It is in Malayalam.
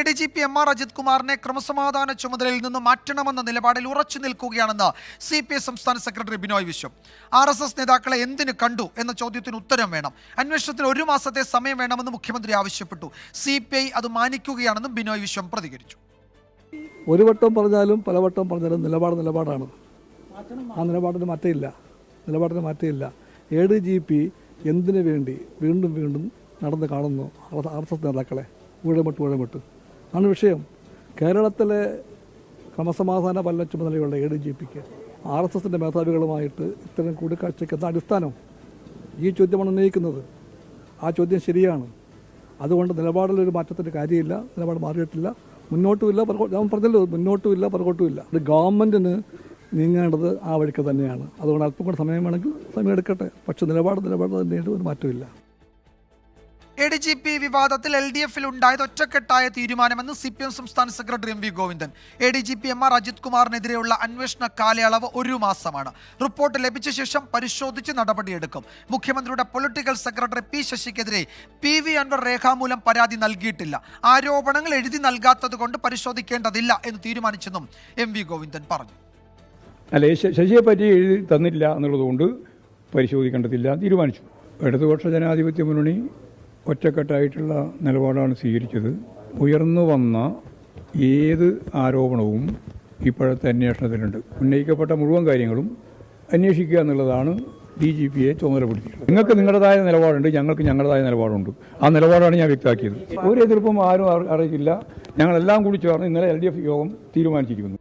ADGP MR അജിത് കുമാറിനെ ക്രമസമാധാന ചുമതലയിൽ നിന്ന് മാറ്റണമെന്ന നിലപാടിൽ ഉറച്ചു നിൽക്കുകയാണെന്ന് CPI സംസ്ഥാന സെക്രട്ടറി ബിനോയ് വിശ്വം. RSS നേതാക്കളെ എന്തിനു കണ്ടു എന്ന ചോദ്യത്തിന് ഉത്തരം വേണം. അന്വേഷണത്തിന് 1 മാസത്തെ സമയം വേണമെന്ന് മുഖ്യമന്ത്രി ആവശ്യപ്പെട്ടു. CPI അത് മാനിക്കുകയാണെന്നും ബിനോയ് വിശ്വം പ്രതികരിച്ചു. ഒരു വട്ടം പറഞ്ഞാലും പലവട്ടം പറഞ്ഞാലും നിലപാടാണ്. ആ നിലപാടിന് മാറ്റമില്ല. ADGP എന്തിനു വേണ്ടി വീണ്ടും നടന്ന് കാണുന്നു RSS നേതാക്കളെ ഊഴമിട്ട് ആണ് വിഷയം. കേരളത്തിലെ ക്രമസമാധാന പാലന ചുമതലയുള്ള ADGPക്ക് RSSന്റെ മേധാവികളുമായിട്ട് ഇത്തരം കൂടിക്കാഴ്ചയ്ക്ക് എന്താ അടിസ്ഥാനം? ഈ ചോദ്യമാണ് ഉന്നയിക്കുന്നത്. ആ ചോദ്യം ശരിയാണ്. അതുകൊണ്ട് നിലപാടിലൊരു മാറ്റത്തിൻ്റെ കാര്യമില്ല. നിലപാട് മാറിയിട്ടില്ല. ഞാൻ പറഞ്ഞല്ലോ, മുന്നോട്ടുമില്ല പുറകോട്ടുമില്ല. ഗവൺമെൻറ്റിന് നീങ്ങേണ്ടത് ആ വഴിക്ക് തന്നെയാണ്. അതുകൊണ്ട് അല്പം കൂടെ സമയം വേണമെങ്കിൽ സമയം എടുക്കട്ടെ. പക്ഷേ നിലപാട് തന്നെയായിട്ട് ഒരു മാറ്റമില്ല. ADGP വിവാദത്തിൽ LDF-ൽ ഉണ്ടായത് ഒറ്റക്കെട്ടായ തീരുമാനമെന്ന് CPM സംസ്ഥാന secretary MV Govindan. ADGP MR Ajith കുമാറിനെതിരെയുള്ള അന്വേഷണ കാലയളവ് 1 മാസമാണ്. റിപ്പോർട്ട് ലഭിച്ച ശേഷം പരിശോധിച്ച് നടപടിയെടുക്കും. മുഖ്യമന്ത്രിയുടെ പൊളിറ്റിക്കൽ സെക്രട്ടറി P ശശിക്കെതിരെ PV അൻവർ രേഖാമൂലം പരാതി നൽകിയിട്ടില്ല. ആരോപണങ്ങൾ എഴുതി നൽകാത്തത് കൊണ്ട് പരിശോധിക്കേണ്ടതില്ല എന്ന് തീരുമാനിച്ചെന്നും MV ഗോവിന്ദൻ പറഞ്ഞു. അല്ലെ, ശശിയെ പറ്റി എഴുതി തന്നില്ല എന്നുള്ളതുകൊണ്ട് പരിശോധിക്കേണ്ടതില്ല തീരുമാനിച്ചു. ഇടതുപക്ഷ ജനാധിപത്യ മുന്നണി ഒറ്റക്കെട്ടായിട്ടുള്ള നിലപാടാണ് സ്വീകരിച്ചത്. ഉയർന്നു വന്ന ഏത് ആരോപണവും ഇപ്പോഴത്തെ അന്വേഷണത്തിലുണ്ട്. ഉന്നയിക്കപ്പെട്ട മുഴുവൻ കാര്യങ്ങളും അന്വേഷിക്കുക എന്നുള്ളതാണ് DGPയെ ചുമതലപ്പെടുത്തിയിട്ടുള്ളത്. നിങ്ങൾക്ക് നിങ്ങളുടേതായ നിലപാടുണ്ട്, ഞങ്ങൾക്ക് ഞങ്ങളുടേതായ നിലപാടുണ്ട്. ആ നിലപാടാണ് ഞാൻ വ്യക്തമാക്കിയത്. ഒരു എതിർപ്പും ആരും അറിയിക്കില്ല. ഞങ്ങളെല്ലാം കൂടി ചേർന്ന് ഇന്നലെ LDF യോഗം തീരുമാനിച്ചിരിക്കുന്നു.